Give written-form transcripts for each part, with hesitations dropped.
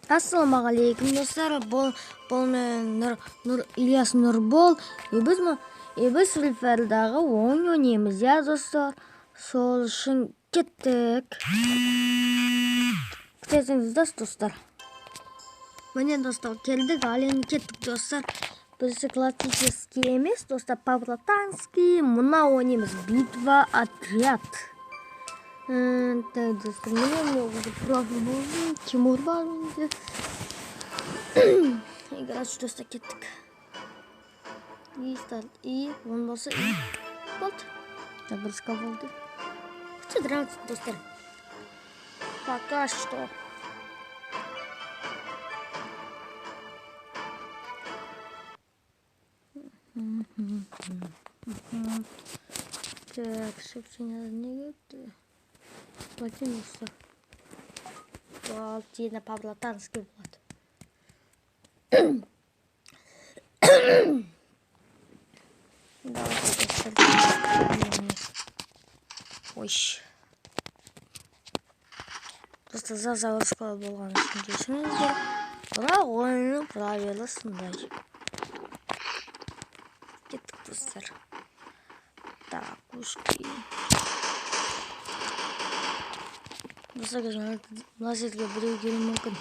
Ассалаумағалейкум достар, бұл мен Ильяс Нұрбол. Біз Фрифайрдағы ойын ойнаймыз, я достар. Сол үшін кеттік. Күтесіңіз достар. Міне достар, келдік, әлен кеттік достар. Біз классический емес, достар, Павлотанский. Мұна ойнаймыз, битва отряд. Так, достар, мне уже профиль был, Тимур бар менде. Играть что-то кеттік. И старт, и он болса, и болды. Так, брызка болды. Все нравится, достар. Пока что. Так, собственно, не это. Платинуса. Платина Павлотанский вот. Ой. Просто за заводского болған үшін десіңіздер. Бірақ ойынның правилы сындай. Кеттік достар. Так, ушки. Достар, мына жерге біреу келуі мүмкін.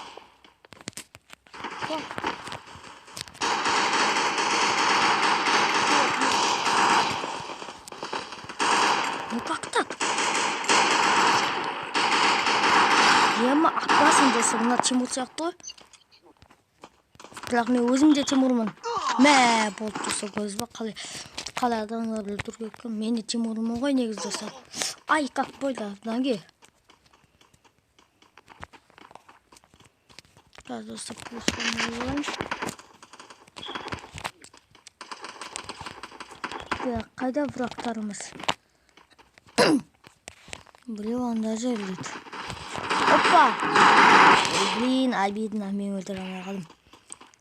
Ну как так? Ема атпасын достар, мына Тимур сияқты. Бірақ мен өзім де Тимурмын. Мә, болды достар, көз ба қалай адамдар өлтіріп кеткен. Мен де Тимурмын ғой негізі достар. Ай, как болды ноги. Қазір достар, пұлысқан. Қайда врақтарымыз? Біреу анда жерлейді. Опа! Блин, обидно, мен өлтіре алмай қалдым.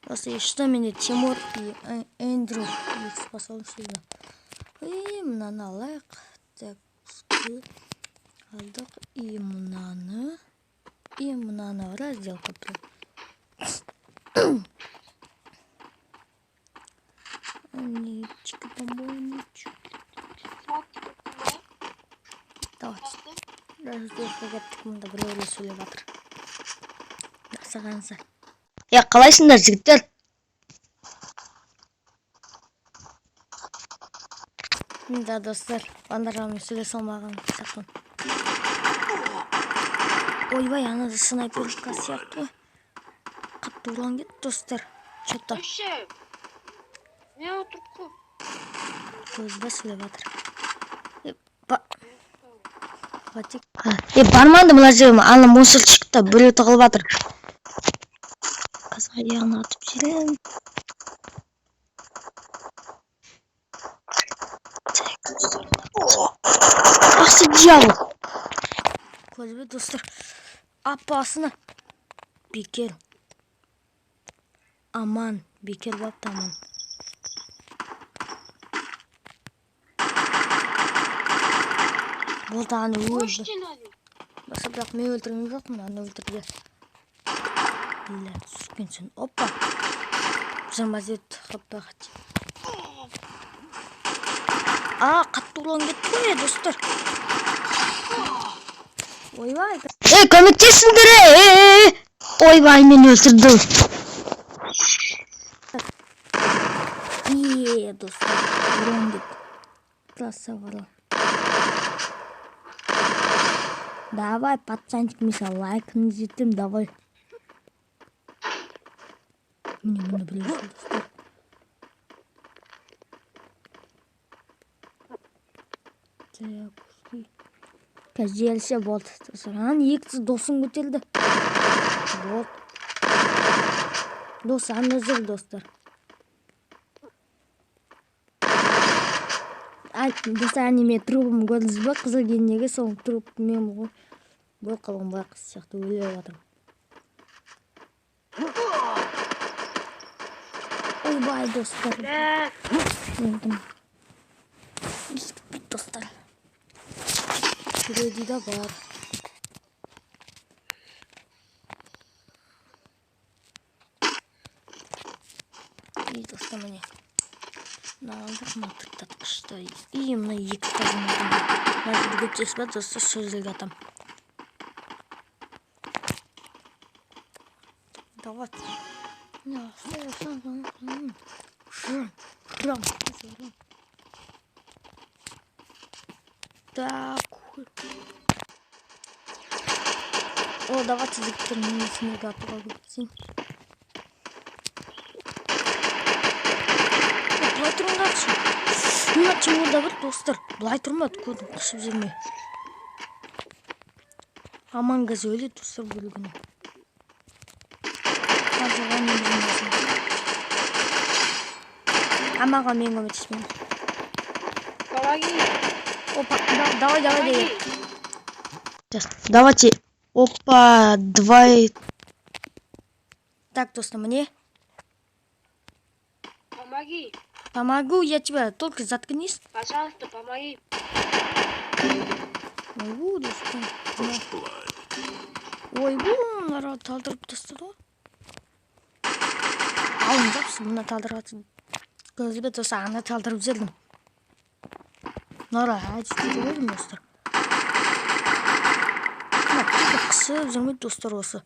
Просто что менде Тимур и Эндрю спасал сюда. И мынаны алайық. Так, алдық. И мынаны разделка тұр. Ничка, помойничка. Давайте. Разделка кеттік, мұнда біреулер сөйлеп жатыр. Сағанса. Қалайсыңдар жігіттер? Да, достар, андарға сөйлесе алмаған сақтан. Ойбай, анада снайперлікка сияқты. Қатты ұрлан кет, достар. Что-то. Не отырып. Көзбе сөйлеп жатыр. Барманды мына жерге, ана мусорчикта біреу тығылып жатыр. Қазір аяғын атып жүрем. Асы дьявол. Көзбе достар. Апасына. Бекер. Аман. Бекер бапты аман. Болды аны өлді. Баса бірақ мен өлтірген жоқпын, аны өлтірді. Ля, түскенсін. Опа. Замазет хаппа қат. Қатты ұлан кетті ме, достар? Ойбай. Көмектесіңдер, ойбай, мен өлтірді. Достар, ұлан кетті. Красавалы. Давай, пацанчик, мисал, лайкını жетtim, давай. Мне bunu biliyorsun dostlar. Кәжелсе болды. Екісі досын көтерді. Вот. Дос анызыр достар. Достар, әнеме трубым көрдіңіз бе? Қызыл кенеге соң труб мен ғой. Бұл қылым бақыз сияқты өліп жатырмын. Ойбай, достар. Достар. Біреуді да бар. И достар міне. Мыналық матыртатқышты. И мына екі тазын атым. Мына жерге көптес ба достар сол жерге атам. Давайте. Так. О, давайте жігіттермен снега атуға көптесін. Бұлай тұрыңдаршы. Мына Тимурда бір достар. Бұлай тұрмады көдің қышып жүрме. Аман газ өлі достар бөлігіне. Қазыға мен білмесін. Амаға мен көмектеспен. Помоги. Опа, давай. Сейчас, давайте. Опа, давай. Так, достар, мне. Помоги. Помогу я тебя, только заткнись. Пожалуйста, помоги. Могу, достар. Ой, бұл народ талдырып тастады. Алын жапсын, мұна талдыратын. Көзі бет осы аңна талдырып жүрдім. Нара, әдістері көрдім, достар. Қысып жүрмейді, достар, осы.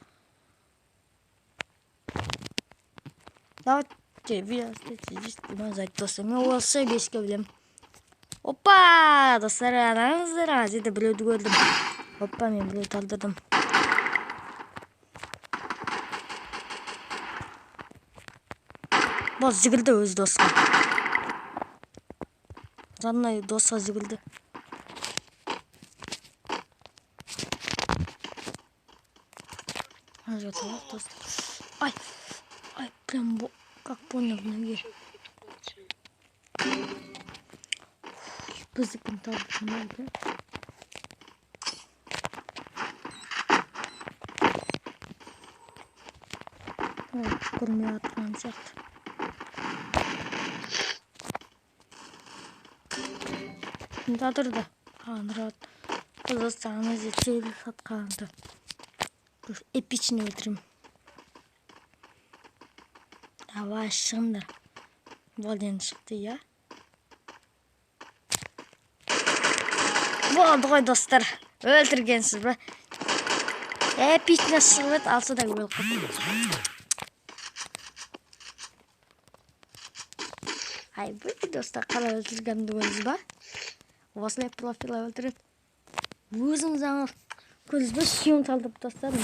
Давайте, видите, достар. Мен осы бешке білем. Опа, достар, анаңыздар, азиді біреуді көрдім. Опа, мен біреуді талдырдым. Бұл жүгілді өз досқа. Жанына досқа жүгілді. Ай, прям как понял в ноге. Пызыкын талдырдым, да? Көрмей атқан сияқты. Тадырды. Анрат. Қазақстан зерттейлі сатқанды. Эпичный өтірім. Давай шығыңдар. Болден шықты, я? Болды ғой, достар. Өлтіргенсіз ба? Эпичный шығып ет, алса да өл қып. Ай, бұл достар, қалай өлтіргенді көрдіңіз ба? Осылай профилі өлтіріп. Өзіңіз аңыз көзбі сүйім талдырып тастадым.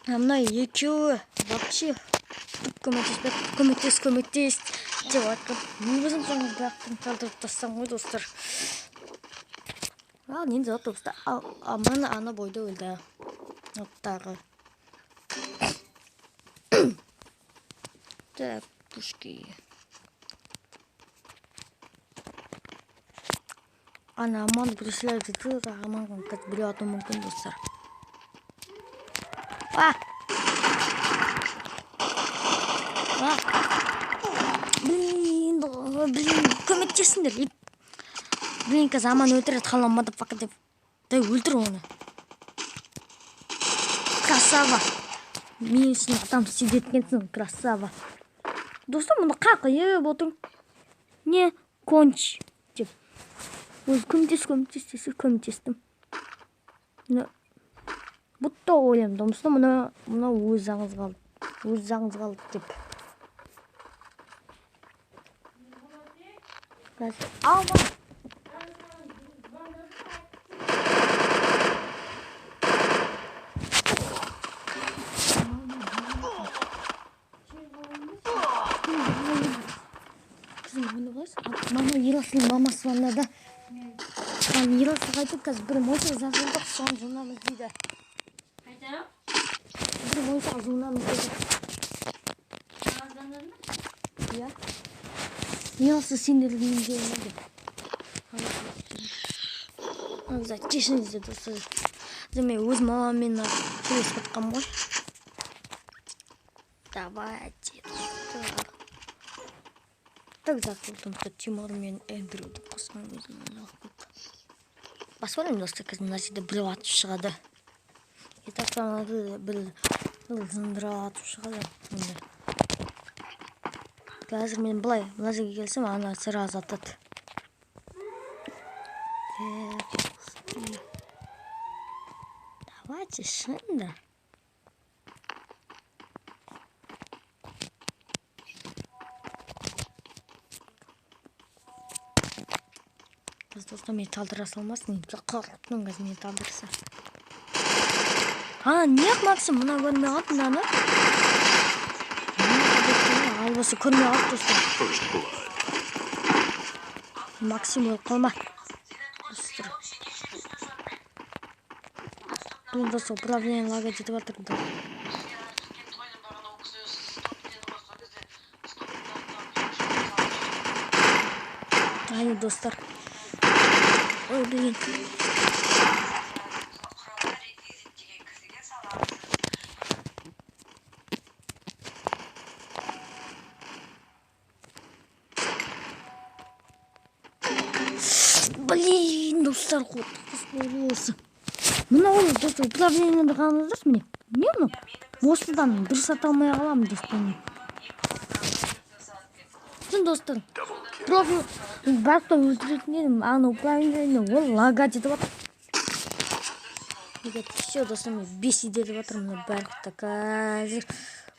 Амна екеуі вообще көмектес деп атқан. Өзіңіз аңыз бірақтың талдырып тастам ғой, достар. Ал, нен зат достар. Аман ана бойда өлді. Оттағы. Так, пушки. Ана аман преследует тылка, аман как берет ему кондуктор. Блин, көмектесіңдер. Блин, қазір аман өлтіреді, қаламады фака деп. Дай өлтір оны. Красава. Мен үшін адам сидеткенсің, красава. Достар, мұны қақы еп отырың. Не, конч деп. Өз көмектестім. Бұтта ойлайым, домысына мұна өз аңыз қалды деп. Алма. Мама Ерасылың мамасы ваннада. Ерасы қайтып қазір бір мойсақ жазылдық, соң журнамыз дейді. Қайта? Бір мойсақ журнамыз дейді. Қағазданыр ма? Иә. Ерасы сендердің емдеймін деп. Кешіңіздер достар. Мен өз мамамен сөйлесіп жатқам ғой. Давайте. Так запутан, что Тимур мен Эндрюді қосқан өзімін оқып. Посмотрим, достар, қазір мына жерде біреу атып шығады. И так там бір зындыра атып шығады. Қазір мен былай мына жерге келсем, ана сразу атады. Давайте шында. Достар, мен талдыра салмасын. Қорқыттың қазір мен талдырса. Неғып Максим мұна көрмей қалды мынаны? Албасы көрмей қалды достар. Максим өліп қалма. Достар. Блин, достар, управление лага жетіп жатыр. Айны достар. Ой, блин. Блин, достар, қорқыс. Мына ол достар, управлениені қаңыздырсыз міне. Не мұны? Осыдан дұрыс ата алмай қаламын достар. Достар, бақта өлтіретін едім, аны управлениені ол лага жетіп жатыр. Все, достар, мен 5 идея жатыр, мына бақта қазір.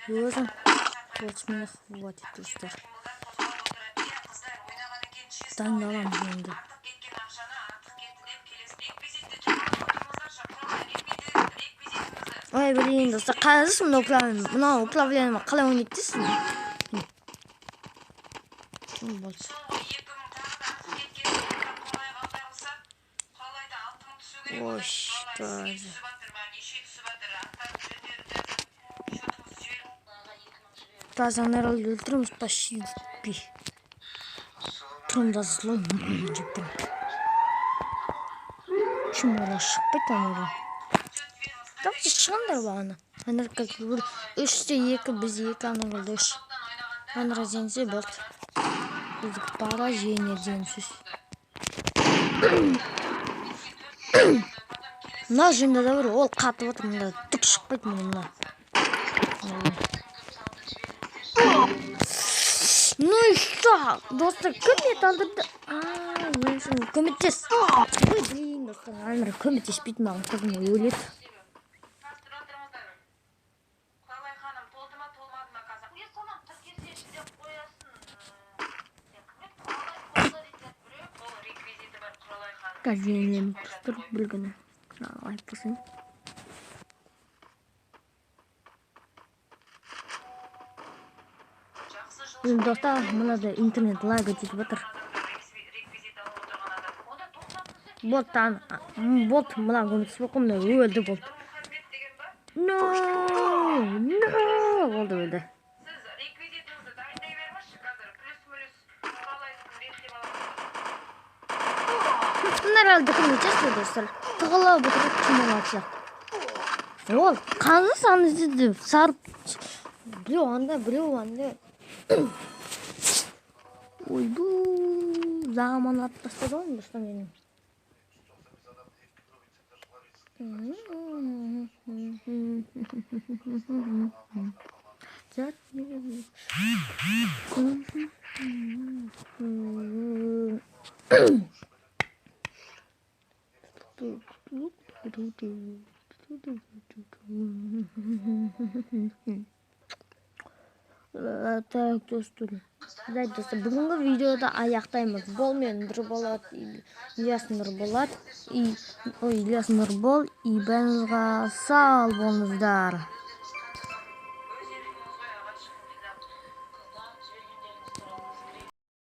Өзім, вот мені хватит, достар. Дайындалам енді. Ой, блин, достар, қазір мына управлениені қалай ойнайды дейсіз? Ой, что же. Таза, наверное, өлтіреміз, почти бей. Тұрымда злой жептім. Чым ола шықпайды амыры. Давайте шығандар бағаны. Аныр как 3-2, біз 2 анығылды 3. Аныр зенсе болды. Біздік поражение денсіз. Мына жында да бір ол қатып отыр, мында түк шықпайды мына. Ну и что? Достар, кім ет алдырды? Енсің көметтес. Ой, блин, достар, аныр көметтеспейді маған, қызым өледі. Қазенем тұстыр білгіні. Айпысын. Достар, мынада интернет лага жетіп жатыр. Бот мына көмектеспей қоймай өлді болды. No, болды өлді. Наралды көмектесті достар. Тығылау бұтырып кемел атсақ. Ол қаны саны зеді сарып. Біреу анда. Ой, бұл заман ат бастады ғой достар менің. Так, достар. Бүгінгі видеода аяқтаймыз. Бол мен Нұрболат, Ильяс Нұрболат, Ильяс Нұрбол, бәріңізге сау болыңыздар.